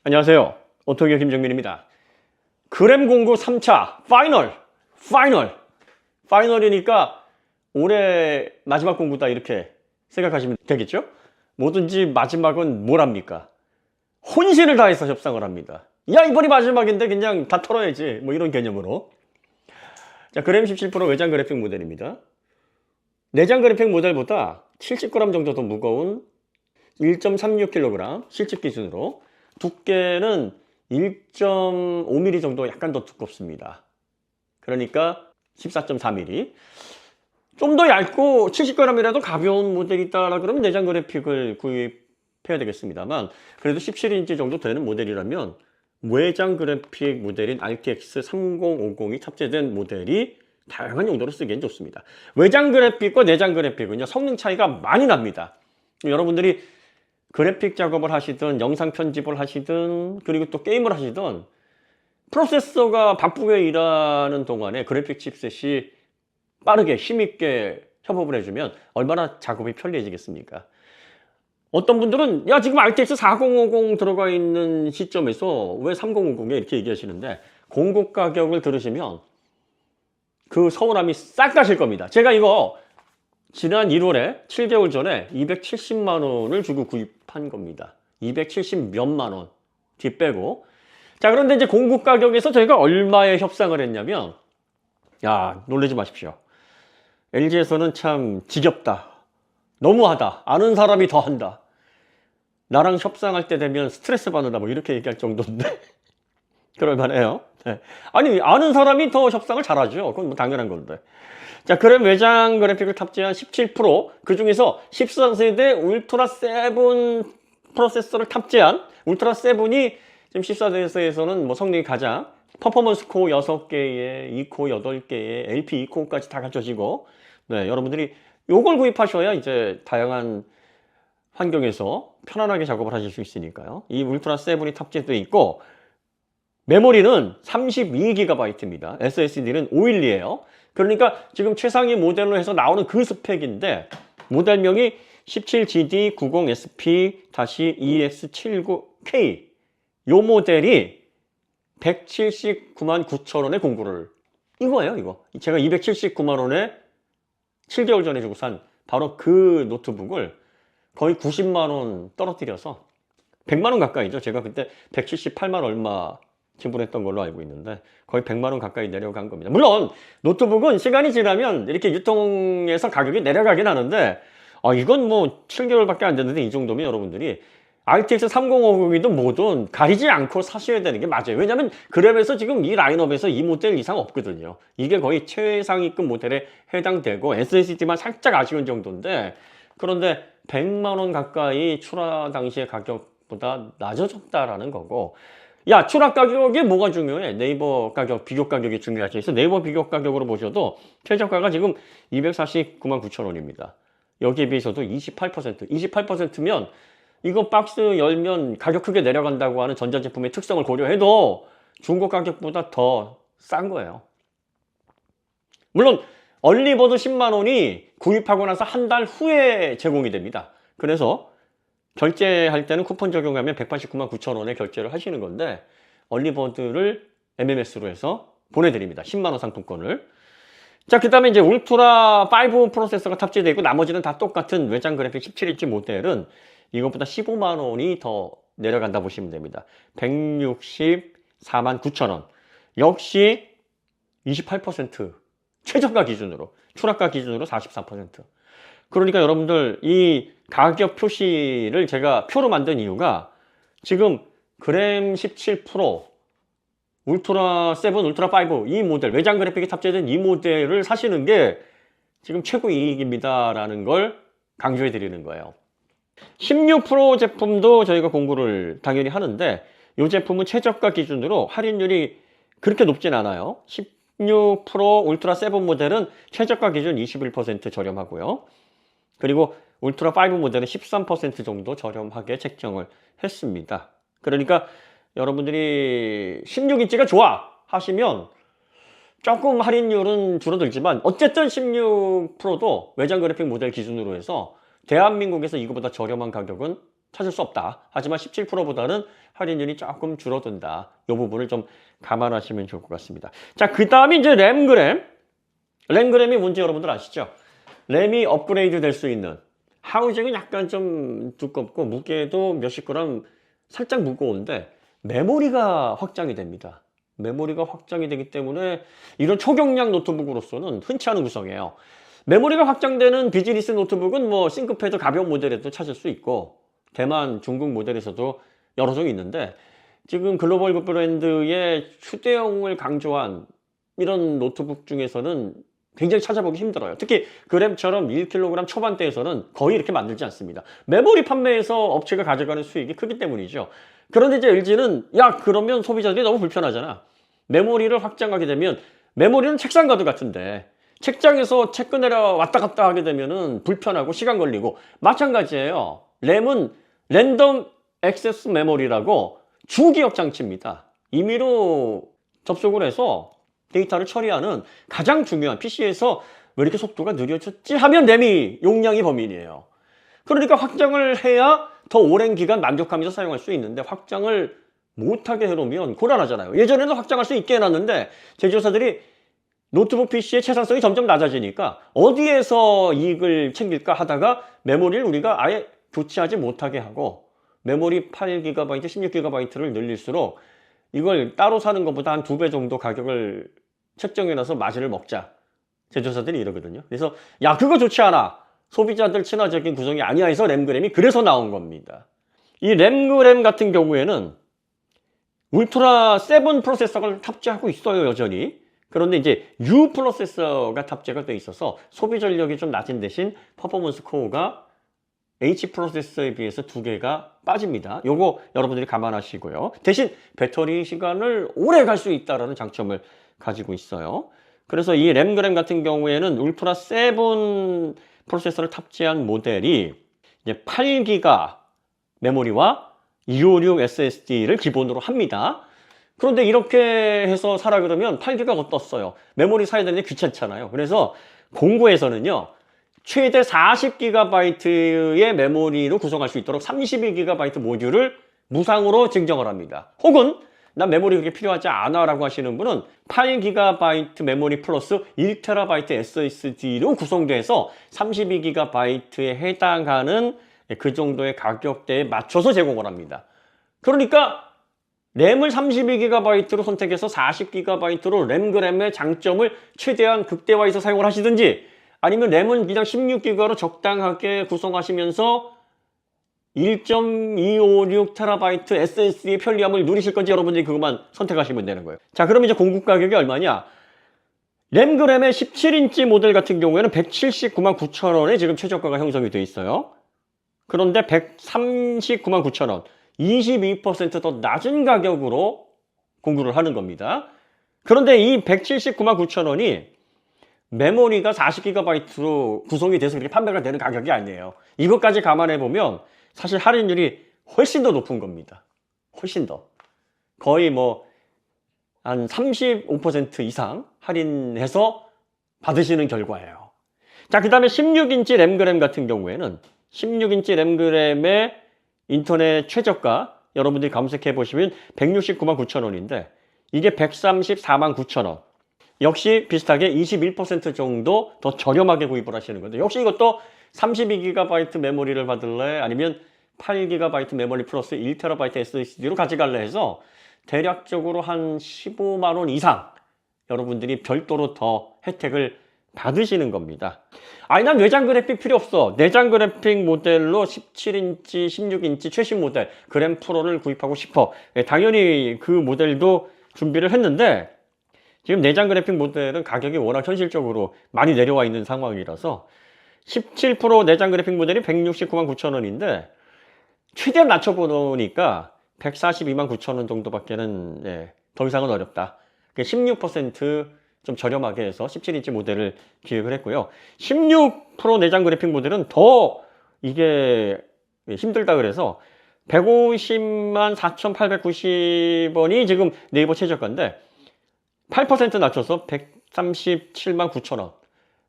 안녕하세요. 오토기어 김정민입니다. 그램 공구 3차 파이널이니까 올해 마지막 공구다 이렇게 생각하시면 되겠죠? 뭐든지 마지막은 뭘 합니까? 혼신을 다해서 협상을 합니다. 야, 이번이 마지막인데 그냥 다 털어야지, 뭐 이런 개념으로. 자, 그램 17% 외장 그래픽 모델입니다. 내장 그래픽 모델보다 70g 정도 더 무거운 1.36kg 실측 기준으로, 두께는 1.5mm 정도 약간 더 두껍습니다. 그러니까 14.4mm. 좀 더 얇고 70g이라도 가벼운 모델이 있다라 그러면 내장 그래픽을 구입해야 되겠습니다만, 그래도 17인치 정도 되는 모델이라면 외장 그래픽 모델인 RTX 3050이 탑재된 모델이 다양한 용도로 쓰기엔 좋습니다. 외장 그래픽과 내장 그래픽은요, 성능 차이가 많이 납니다. 여러분들이 그래픽 작업을 하시든 영상 편집을 하시든 그리고 또 게임을 하시든 프로세서가 바쁘게 일하는 동안에 그래픽 칩셋이 빠르게 힘있게 협업을 해주면 얼마나 작업이 편리해지겠습니까? 어떤 분들은 야, 지금 RTX 4050 들어가 있는 시점에서 왜 3050에 이렇게 얘기하시는데, 공급 가격을 들으시면 그 서운함이 싹 가실 겁니다. 제가 이거 지난 1월에 7개월 전에 270만 원을 주고 구입한 겁니다. 270 몇만 원 뒤 빼고. 자, 그런데 이제 공급 가격에서 저희가 얼마에 협상을 했냐면, 야, 놀라지 마십시오. LG에서는 참 지겹다, 너무하다, 아는 사람이 더 한다, 나랑 협상할 때 되면 스트레스 받는다, 뭐 이렇게 얘기할 정도인데 그럴만해요. 네. 아니, 아는 사람이 더 협상을 잘하죠. 그건 뭐 당연한 건데. 자, 그램 외장 그래픽을 탑재한 17%, 그 중에서 14세대 울트라 7 프로세서를 탑재한 울트라 7이 지금 14세대에서는 뭐 성능이 가장, 퍼포먼스 코어 6개에 2코어 8개에 LP 2코어까지 다 갖춰지고, 네, 여러분들이 요걸 구입하셔야 이제 다양한 환경에서 편안하게 작업을 하실 수 있으니까요. 이 울트라 7이 탑재되어 있고, 메모리는 32GB입니다. SSD는 512예요. 그러니까 지금 최상위 모델로 해서 나오는 그 스펙인데, 모델명이 17GD90SP-EX79K, 요 모델이 179만 9천 원의 공구를, 이거예요, 이거. 제가 279만 원에 7개월 전에 주고 산 바로 그 노트북을 거의 90만 원 떨어뜨려서 100만 원 가까이죠. 제가 그때 178만 얼마 지불했던 걸로 알고 있는데 거의 100만 원 가까이 내려간 겁니다. 물론 노트북은 시간이 지나면 이렇게 유통에서 가격이 내려가긴 하는데, 이건 뭐 7개월밖에 안 됐는데 이 정도면 여러분들이 RTX 3050이든 뭐든 가리지 않고 사셔야 되는 게 맞아요. 왜냐면 그램에서 지금 이 라인업에서 이 모델 이상 없거든요. 이게 거의 최상위급 모델에 해당되고 SSD만 살짝 아쉬운 정도인데, 그런데 100만 원 가까이 출하 당시의 가격보다 낮아졌다라는 거고, 야, 추락 가격이 뭐가 중요해? 네이버 가격, 비교 가격이 중요하죠. 그래서 네이버 비교 가격으로 보셔도 최저가가 지금 249만 9천 원입니다. 여기에 비해서도 28%면 이거 박스 열면 가격 크게 내려간다고 하는 전자제품의 특성을 고려해도 중고 가격보다 더 싼 거예요. 물론 얼리버드 10만 원이 구입하고 나서 한 달 후에 제공이 됩니다. 그래서 결제할 때는 쿠폰 적용하면 189만 9천 원에 결제를 하시는 건데, 얼리버드를 MMS로 해서 보내드립니다. 10만 원 상품권을. 자, 그 다음에 이제 울트라 5 프로세서가 탑재되어 있고, 나머지는 다 똑같은 외장 그래픽 17인치 모델은 이것보다 15만 원이 더 내려간다 보시면 됩니다. 164만 9천 원. 역시 28%, 최저가 기준으로, 추락가 기준으로 44%. 그러니까 여러분들 이 가격 표시를 제가 표로 만든 이유가, 지금 그램 17 프로, 울트라 7, 울트라 5 이 모델, 외장 그래픽이 탑재된 이 모델을 사시는 게 지금 최고 이익입니다 라는 걸 강조해 드리는 거예요. 16 프로 제품도 저희가 공구를 당연히 하는데, 이 제품은 최저가 기준으로 할인율이 그렇게 높진 않아요. 16 프로 울트라 7 모델은 최저가 기준 21% 저렴하고요. 그리고 울트라 5 모델은 13% 정도 저렴하게 책정을 했습니다. 그러니까 여러분들이 16인치가 좋아 하시면 조금 할인율은 줄어들지만, 어쨌든 16 프로도 외장 그래픽 모델 기준으로 해서 대한민국에서 이거보다 저렴한 가격은 찾을 수 없다. 하지만 17%보다는 할인율이 조금 줄어든다. 이 부분을 좀 감안하시면 좋을 것 같습니다. 자, 그 다음에 이제 램그램. 램그램이 뭔지 여러분들 아시죠? 램이 업그레이드 될 수 있는, 하우징은 약간 좀 두껍고 무게도 몇십 그램 살짝 무거운데 메모리가 확장이 됩니다. 메모리가 확장이 되기 때문에 이런 초경량 노트북으로서는 흔치 않은 구성이에요. 메모리가 확장되는 비즈니스 노트북은 뭐 싱크패드 가벼운 모델에도 찾을 수 있고 대만, 중국 모델에서도 여러 종이 있는데 지금 글로벌 브랜드의 휴대용을 강조한 이런 노트북 중에서는 굉장히 찾아보기 힘들어요. 특히 그램처럼 1kg 초반대에서는 거의 이렇게 만들지 않습니다. 메모리 판매에서 업체가 가져가는 수익이 크기 때문이죠. 그런데 이제 LG는 야, 그러면 소비자들이 너무 불편하잖아. 메모리를 확장하게 되면, 메모리는 책상 가드 같은데 책장에서 책 꺼내려 왔다 갔다 하게 되면은 불편하고 시간 걸리고, 마찬가지예요. 램은 랜덤 액세스 메모리라고 주기억 장치입니다. 임의로 접속을 해서 데이터를 처리하는 가장 중요한, PC에서 왜 이렇게 속도가 느려졌지 하면 램이 용량이 범인이에요. 그러니까 확장을 해야 더 오랜 기간 만족하면서 사용할 수 있는데 확장을 못하게 해놓으면 곤란하잖아요. 예전에는 확장할 수 있게 해놨는데 제조사들이 노트북 PC의 채상성이 점점 낮아지니까 어디에서 이익을 챙길까 하다가 메모리를 우리가 아예 교체하지 못하게 하고 메모리 8GB, 16GB를 늘릴수록 이걸 따로 사는 것보다 한 2배 정도 가격을 책정해놔서 마진을 먹자. 제조사들이 이러거든요. 그래서 야, 그거 좋지 않아. 소비자들 친화적인 구성이 아니야 해서 램그램이 그래서 나온 겁니다. 이 램그램 같은 경우에는 울트라 7 프로세서를 탑재하고 있어요, 여전히. 그런데 이제 U 프로세서가 탑재가 돼 있어서 소비 전력이 좀 낮은 대신 퍼포먼스 코어가 H 프로세서에 비해서 2개가 빠집니다. 요거 여러분들이 감안하시고요. 대신 배터리 시간을 오래 갈 수 있다는 장점을 가지고 있어요. 그래서 이 램그램 같은 경우에는 울트라 7 프로세서를 탑재한 모델이 이제 8기가 메모리와 256 SSD를 기본으로 합니다. 그런데 이렇게 해서 사라 그러면 8기가 어떻어요? 메모리 사야 되는데 귀찮잖아요. 그래서 공고에서는요, 최대 40GB의 메모리로 구성할 수 있도록 32GB 모듈을 무상으로 증정을 합니다. 혹은 난 메모리 그렇게 필요하지 않아 라고 하시는 분은 8GB 메모리 플러스 1TB SSD로 구성돼서 32GB에 해당하는 그 정도의 가격대에 맞춰서 제공을 합니다. 그러니까 램을 32GB로 선택해서 40GB로 램그램의 장점을 최대한 극대화해서 사용을 하시든지, 아니면 램은 그냥 16기가로 적당하게 구성하시면서 1.256TB SSD의 편리함을 누리실 건지 여러분들이 그것만 선택하시면 되는 거예요. 자, 그럼 이제 공급 가격이 얼마냐? 램그램의 17인치 모델 같은 경우에는 179만 9천 원에 지금 최저가가 형성이 되어 있어요. 그런데 139만 9천 원, 22% 더 낮은 가격으로 공급을 하는 겁니다. 그런데 이 179만 9천 원이 메모리가 40GB로 구성이 돼서 그렇게 판매가 되는 가격이 아니에요. 이것까지 감안해 보면 사실 할인율이 훨씬 더 높은 겁니다. 훨씬 더. 거의 뭐 한 35% 이상 할인해서 받으시는 결과예요. 자, 그 다음에 16인치 램그램 같은 경우에는 16인치 램그램의 인터넷 최저가 여러분들이 검색해 보시면 169만 9천 원인데 이게 134만 9천 원. 역시 비슷하게 21% 정도 더 저렴하게 구입을 하시는 건데, 역시 이것도 32GB 메모리를 받을래 아니면 8GB 메모리 플러스 1TB SSD로 가져갈래 해서 대략적으로 한 15만 원 이상 여러분들이 별도로 더 혜택을 받으시는 겁니다. 아니, 난 내장 그래픽 필요 없어. 내장 그래픽 모델로 17인치, 16인치 최신 모델 그램 프로를 구입하고 싶어. 당연히 그 모델도 준비를 했는데 지금 내장 그래픽 모델은 가격이 워낙 현실적으로 많이 내려와 있는 상황이라서 17 프로 내장 그래픽 모델이 169만 9천 원인데 최대한 낮춰보니까 142만 9천 원 정도밖에는 더 이상은 어렵다. 16%좀 저렴하게 해서 17인치 모델을 기획을 했고요. 16 프로 내장 그래픽 모델은 더 이게 힘들다 그래서 150만 4,890원이 지금 네이버 최저가인데 8% 낮춰서 137만 9천 원.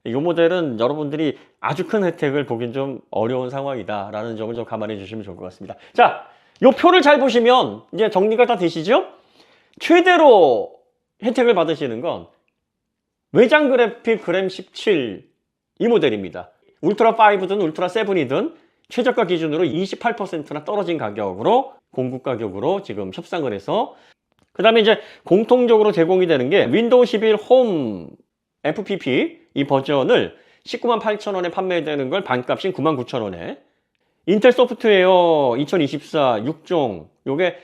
이 모델은 여러분들이 아주 큰 혜택을 보긴 좀 어려운 상황이다라는 점을 좀 감안해 주시면 좋을 것 같습니다. 자, 이 표를 잘 보시면 이제 정리가 다 되시죠? 최대로 혜택을 받으시는 건 외장 그래픽 그램 17 이 모델입니다. 울트라 5든 울트라 7이든 최저가 기준으로 28%나 떨어진 가격으로 공급 가격으로 지금 협상을 해서, 그 다음에 이제 공통적으로 제공이 되는 게 윈도우 11 홈 FPP 이 버전을 198,000원에 판매되는 걸 반값인 99,000원에, 인텔 소프트웨어 2024 6종 요게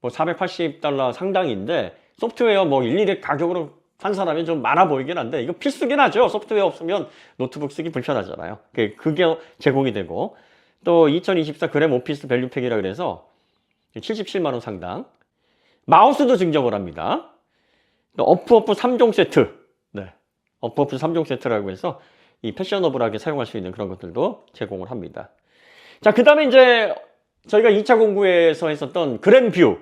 뭐 $480 상당인데, 소프트웨어 뭐 일일이 가격으로 한 사람이 좀 많아 보이긴 한데 이거 필수긴 하죠. 소프트웨어 없으면 노트북 쓰기 불편하잖아요. 그게 제공이 되고, 또 2024 그램 오피스 밸류팩이라 그래서 77만 원 상당, 마우스도 증정을 합니다. 어프 3종 세트, 네, 어프 3종 세트라고 해서 이 패셔너블하게 사용할 수 있는 그런 것들도 제공을 합니다. 자, 그 다음에 이제 저희가 2차 공구에서 했었던 그램뷰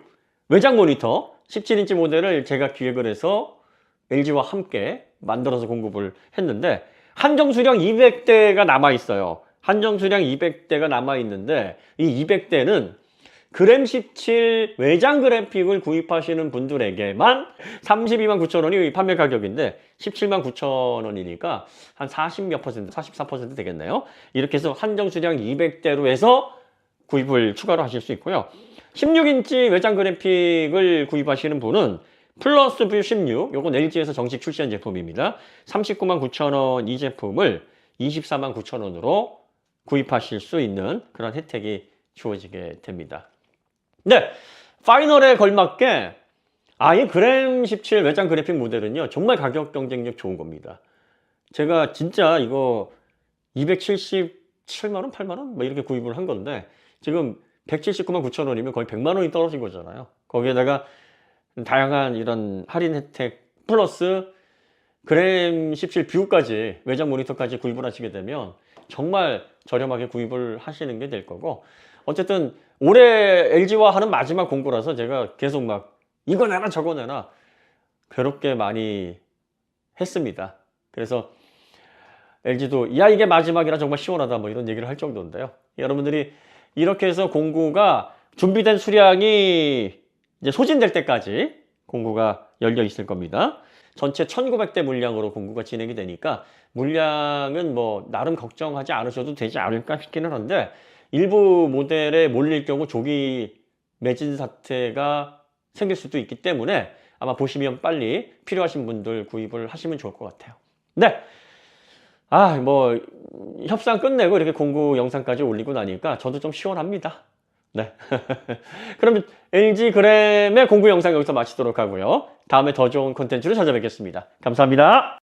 외장 모니터 17인치 모델을 제가 기획을 해서 LG와 함께 만들어서 공급을 했는데, 한정 수량 200대가 남아 있어요. 한정 수량 200대가 남아 있는데, 이 200대는 그램 17 외장 그래픽을 구입하시는 분들에게만 32만 9천 원이 판매 가격인데 17만 9천 원이니까 한 40몇 퍼센트, 44% 되겠네요. 이렇게 해서 한정 수량 200대로 해서 구입을 추가로 하실 수 있고요. 16인치 외장 그래픽을 구입하시는 분은 플러스 뷰 16, 요건 LG에서 정식 출시한 제품입니다. 39만 9천 원 이 제품을 24만 9천 원으로 구입하실 수 있는 그런 혜택이 주어지게 됩니다. 네, 파이널에 걸맞게 이 그램 17 외장 그래픽 모델은요 정말 가격 경쟁력 좋은 겁니다. 제가 진짜 이거 277만 원, 8만 원 뭐 이렇게 구입을 한 건데 지금 179만 9천 원이면 거의 100만 원이 떨어진 거잖아요. 거기에다가 다양한 이런 할인 혜택 플러스 그램 17 뷰까지, 외장 모니터까지 구입을 하시게 되면 정말 저렴하게 구입을 하시는 게 될 거고, 어쨌든 올해 LG와 하는 마지막 공구라서 제가 계속 막 이거 내놔 저거 내놔 괴롭게 많이 했습니다. 그래서 LG도 야 이게 마지막이라 정말 시원하다 뭐 이런 얘기를 할 정도인데요. 여러분들이 이렇게 해서 공구가 준비된 수량이 이제 소진될 때까지 공구가 열려 있을 겁니다. 전체 1900대 물량으로 공구가 진행이 되니까 물량은 뭐 나름 걱정하지 않으셔도 되지 않을까 싶기는 한데, 일부 모델에 몰릴 경우 조기 매진 사태가 생길 수도 있기 때문에 아마 보시면 빨리 필요하신 분들 구입을 하시면 좋을 것 같아요. 네. 뭐 협상 끝내고 이렇게 공구 영상까지 올리고 나니까 저도 좀 시원합니다. 네. 그럼 LG 그램의 공구 영상 여기서 마치도록 하고요. 다음에 더 좋은 콘텐츠로 찾아뵙겠습니다. 감사합니다.